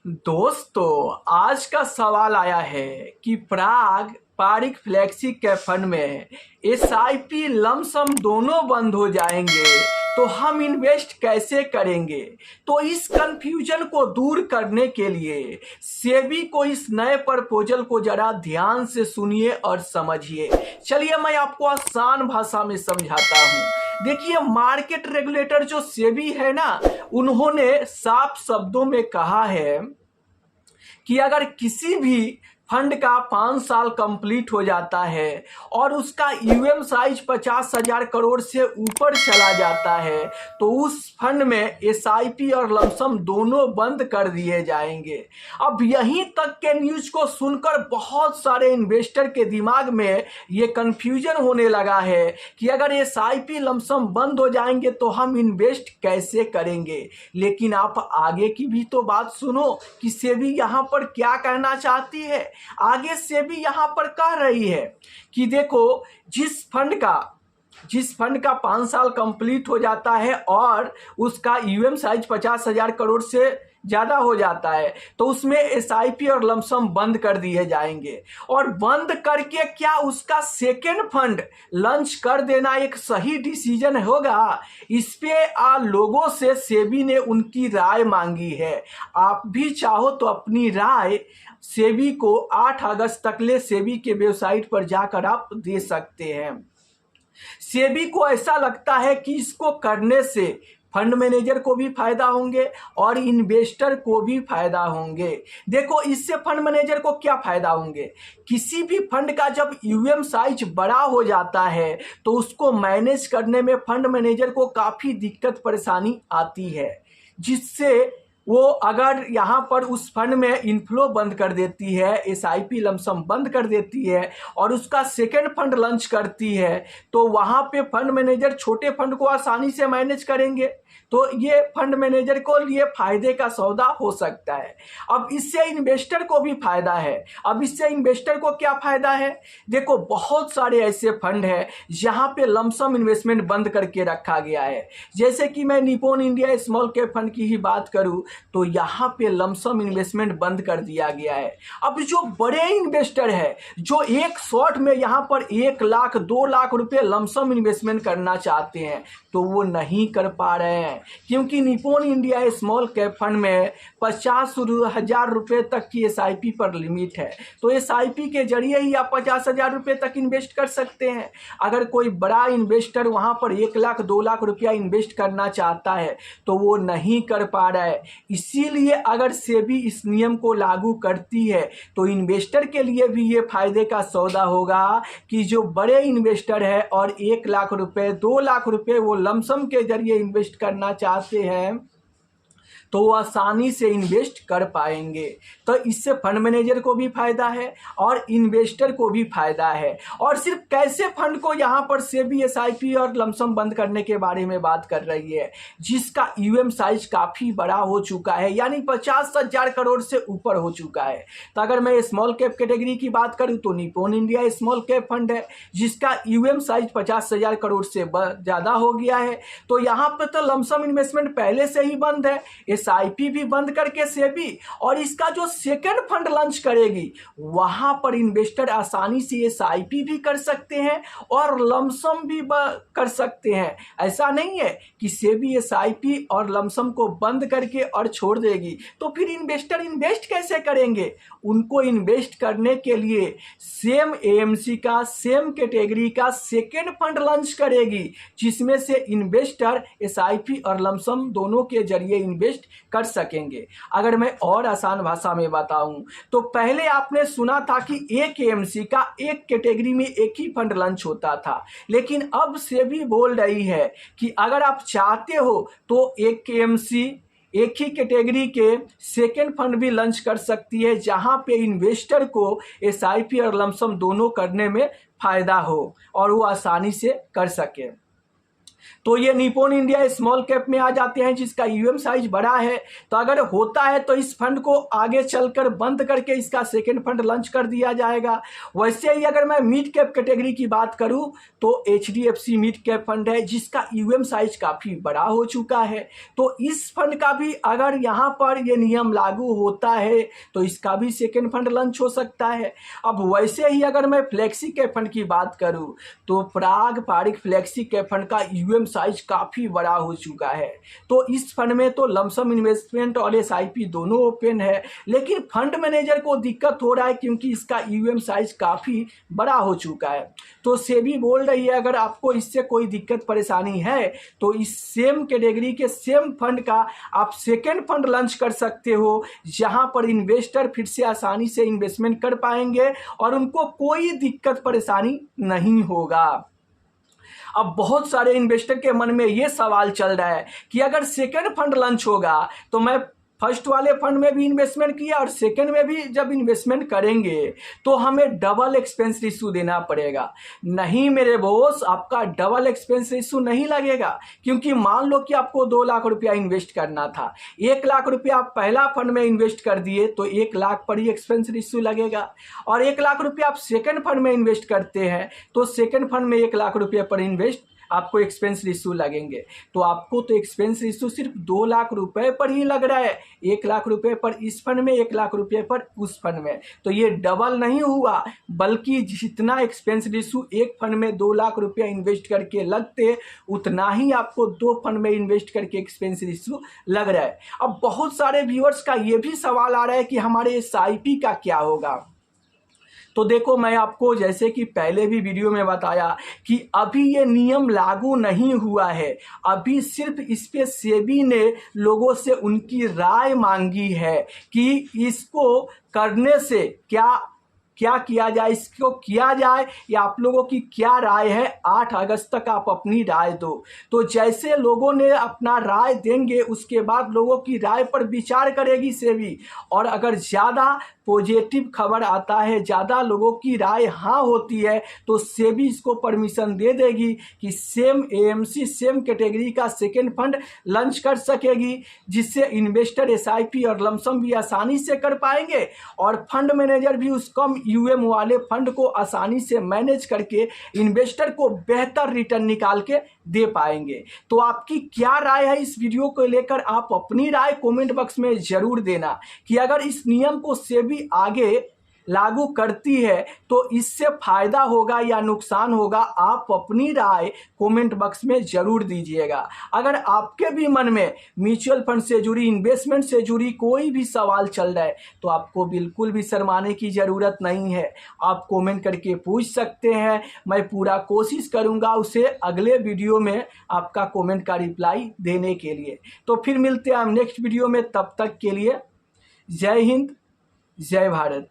दोस्तों, आज का सवाल आया है कि पारिक फ्लेक्सी कैप फंड में एसआईपी लमसम दोनों बंद हो जाएंगे तो हम इन्वेस्ट कैसे करेंगे। तो इस कंफ्यूजन को दूर करने के लिए सेबी को इस नए प्रपोजल को जरा ध्यान से सुनिए और समझिए। चलिए मैं आपको आसान भाषा में समझाता हूँ। देखिए, मार्केट रेगुलेटर जो सेबी है ना, उन्होंने साफ शब्दों में कहा है कि अगर किसी भी फंड का 5 साल कंप्लीट हो जाता है और उसका यूएम साइज 50,000 करोड़ से ऊपर चला जाता है तो उस फंड में एसआईपी और लमसम दोनों बंद कर दिए जाएंगे। अब यहीं तक के न्यूज को सुनकर बहुत सारे इन्वेस्टर के दिमाग में ये कंफ्यूजन होने लगा है कि अगर एसआईपी लमसम बंद हो जाएंगे तो हम इन्वेस्ट कैसे करेंगे। लेकिन आप आगे की भी तो बात सुनो कि सेबी यहाँ पर क्या कहना चाहती है। आगे से भी यहां पर कह रही है कि देखो, जिस फंड का 5 साल कंप्लीट हो जाता है और उसका यूएम साइज 50,000 करोड़ से ज्यादा हो जाता है तो उसमें एसआईपी और लमसम बंद कर दिए जाएंगे। और बंद करके क्या उसका सेकेंड फंड लॉन्च कर देना एक सही डिसीजन होगा, इस पे लोगों से सेबी ने उनकी राय मांगी है। आप भी चाहो तो अपनी राय सेबी को 8 अगस्त तक ले सेबी के वेबसाइट पर जाकर आप दे सकते हैं। सेबी को ऐसा लगता है कि इसको करने से फंड मैनेजर को भी फायदा होंगे और इन्वेस्टर को भी फायदा होंगे। देखो, इससे फंड मैनेजर को क्या फायदा होंगे। किसी भी फंड का जब यूएम साइज बड़ा हो जाता है तो उसको मैनेज करने में फंड मैनेजर को काफी दिक्कत परेशानी आती है, जिससे वो अगर यहाँ पर उस फंड में इनफ्लो बंद कर देती है, एसआईपी लमसम बंद कर देती है और उसका सेकेंड फंड लॉन्च करती है तो वहाँ पे फंड मैनेजर छोटे फंड को आसानी से मैनेज करेंगे। तो ये फंड मैनेजर को लिए फायदे का सौदा हो सकता है। अब इससे इन्वेस्टर को भी फायदा है। अब इससे इन्वेस्टर को क्या फायदा है। देखो, बहुत सारे ऐसे फंड हैं जहाँ पे लमसम इन्वेस्टमेंट बंद करके रखा गया है। जैसे कि मैं Nippon India small cap fund की ही बात करूँ तो यहाँ पे लमसम इन्वेस्टमेंट बंद कर दिया गया है। अब जो बड़े इन्वेस्टर है जो एक शॉट में यहाँ पर 1 लाख 2 लाख रुपए लमसम इन्वेस्टमेंट करना चाहते हैं तो वो नहीं कर पा रहे हैं, क्योंकि Nippon India small cap fund में 50,000 रुपए तक की एसआईपी पर लिमिट है। तो एसआईपी के जरिए ही आप 50,000 रुपए तक इन्वेस्ट कर सकते हैं। अगर कोई बड़ा इन्वेस्टर वहां पर 1 लाख 2 लाख रुपया इन्वेस्ट करना चाहता है तो वो नहीं कर पा रहा है। इसीलिए अगर सेबी इस नियम को लागू करती है तो इन्वेस्टर के लिए भी ये फायदे का सौदा होगा कि जो बड़े इन्वेस्टर है और 1 लाख रुपए 2 लाख रुपए वो लमसम के जरिए इन्वेस्ट करना चाहते हैं तो वो आसानी से इन्वेस्ट कर पाएंगे। तो इससे फंड मैनेजर को भी फायदा है और इन्वेस्टर को भी फायदा है। और सिर्फ कैसे फंड को यहाँ पर सेबी एसआईपी और लमसम बंद करने के बारे में बात कर रही है, जिसका यूएम साइज काफी बड़ा हो चुका है, यानी 50,000 करोड़ से ऊपर हो चुका है। तो अगर मैं स्मॉल कैप कैटेगरी की बात करूँ तो Nippon India small cap fund है जिसका यूएम साइज 50,000 करोड़ से ज्यादा हो गया है। तो यहाँ पर तो लमसम इन्वेस्टमेंट पहले से ही बंद है, एसआईपी भी बंद करके सेबी, और इसका जो सेकंड फंड लॉन्च करेगी वहां पर इन्वेस्टर आसानी से एसआईपी भी कर सकते हैं और लमसम भी कर सकते हैं। ऐसा नहीं है कि सेबी एसआईपी और लमसम को बंद करके और छोड़ देगी तो फिर इन्वेस्टर इन्वेस्ट कैसे करेंगे। उनको इन्वेस्ट करने के लिए सेम एएमसी का सेम कैटेगरी का सेकंड फंड लॉन्च करेगी, जिसमें से इन्वेस्टर एसआईपी और लमसम दोनों के जरिए इन्वेस्ट कर सकेंगे। अगर मैं और आसान भाषा में बताऊं तो पहले आपने सुना था कि एक एएमसी का एक कैटेगरी में एक ही फंड लॉन्च होता था, लेकिन अब सेबी बोल रही है कि अगर आप चाहते हो तो एक एएमसी एक ही कैटेगरी के सेकेंड फंड भी लॉन्च कर सकती है, जहां पे इन्वेस्टर को एसआईपी और लमसम दोनों करने में फायदा हो और वो आसानी से कर सके। तो ये निप्पॉन इंडिया स्मॉल कैप में आ जाते हैं जिसका यूएम साइज बड़ा है। तो अगर होता है तो इस फंड को आगे चलकर बंद करके इसका सेकेंड फंड लॉन्च कर दिया जाएगा। वैसे ही अगर मैं मिड कैप कैटेगरी की बात करूं तो HDFC मिड कैप फंड है जिसका यूएम साइज काफ़ी बड़ा हो चुका है। तो इस फंड का भी अगर यहाँ पर ये नियम लागू होता है तो इसका भी सेकेंड फंड लॉन्च हो सकता है। अब वैसे ही अगर मैं फ्लेक्सी कैप फंड की बात करूं तो पारिक फ्लेक्सी कैप फंड का यूएम साइज काफ़ी बड़ा हो चुका है। तो इस फंड में तो लमसम इन्वेस्टमेंट और SIP दोनों ओपन है, लेकिन फंड मैनेजर को दिक्कत हो रहा है क्योंकि इसका यूएम साइज काफ़ी बड़ा हो चुका है। तो सेबी बोल रही है अगर आपको इससे कोई दिक्कत परेशानी है तो इस सेम कैटेगरी के सेम फंड का आप सेकेंड फंड लॉन्च कर सकते हो, जहां पर इन्वेस्टर फिर से आसानी से इन्वेस्टमेंट कर पाएंगे और उनको कोई दिक्कत परेशानी नहीं होगा। अब बहुत सारे इन्वेस्टर के मन में ये सवाल चल रहा है कि अगर सेकेंड फंड लॉन्च होगा तो मैं फर्स्ट वाले फंड में भी इन्वेस्टमेंट किया और सेकंड में भी जब इन्वेस्टमेंट करेंगे तो हमें डबल एक्सपेंस रेशियो देना पड़ेगा। नहीं मेरे बॉस, आपका डबल एक्सपेंस रेशियो नहीं लगेगा, क्योंकि मान लो कि आपको 2 लाख रुपया इन्वेस्ट करना था, 1 लाख रुपया आप पहला फंड में इन्वेस्ट कर दिए तो 1 लाख पर ही एक्सपेंस रेशियो लगेगा। और 1 लाख रुपया आप सेकेंड फंड में इन्वेस्ट करते हैं तो सेकेंड फंड में 1 लाख रुपये पर इन्वेस्ट आपको एक्सपेंस रेशियो लगेंगे। तो आपको तो एक्सपेंस रेशियो सिर्फ 2 लाख रुपए पर ही लग रहा है, 1 लाख रुपए पर इस फंड में, 1 लाख रुपए पर उस फंड में। तो ये डबल नहीं हुआ, बल्कि जितना एक्सपेंस रेशियो एक फंड में 2 लाख रुपया इन्वेस्ट करके लगते उतना ही आपको 2 फंड में इन्वेस्ट करके एक्सपेंस रेशियो लग रहा है। अब बहुत सारे व्यूअर्स का ये भी सवाल आ रहा है कि हमारे SIP का क्या होगा। तो देखो, मैं आपको जैसे कि पहले भी वीडियो में बताया कि अभी ये नियम लागू नहीं हुआ है, अभी सिर्फ इस पे सेबी ने लोगों से उनकी राय मांगी है कि इसको करने से क्या किया जाए, इसको किया जाए या आप लोगों की क्या राय है। 8 अगस्त तक आप अपनी राय दो। तो जैसे लोगों ने अपना राय देंगे उसके बाद लोगों की राय पर विचार करेगी सेबी, और अगर ज़्यादा पॉजिटिव खबर आता है, ज़्यादा लोगों की राय हाँ होती है तो सेबी इसको परमिशन दे देगी कि सेम AMC सेम कैटेगरी का सेकेंड फंड लॉन्च कर सकेगी, जिससे इन्वेस्टर SIP और लमसम भी आसानी से कर पाएंगे और फंड मैनेजर भी उस कम UM वाले फंड को आसानी से मैनेज करके इन्वेस्टर को बेहतर रिटर्न निकाल के दे पाएंगे। तो आपकी क्या राय है इस वीडियो को लेकर, आप अपनी राय कमेंट बॉक्स में जरूर देना कि अगर इस नियम को सेबी आगे लागू करती है तो इससे फायदा होगा या नुकसान होगा। आप अपनी राय कमेंट बॉक्स में जरूर दीजिएगा। अगर आपके भी मन में म्यूचुअल फंड से जुड़ी, इन्वेस्टमेंट से जुड़ी कोई भी सवाल चल रहा है तो आपको बिल्कुल भी शर्माने की ज़रूरत नहीं है, आप कमेंट करके पूछ सकते हैं। मैं पूरा कोशिश करूंगा उसे अगले वीडियो में आपका कमेंट का रिप्लाई देने के लिए। तो फिर मिलते हैं हम नेक्स्ट वीडियो में, तब तक के लिए जय हिंद, जय भारत।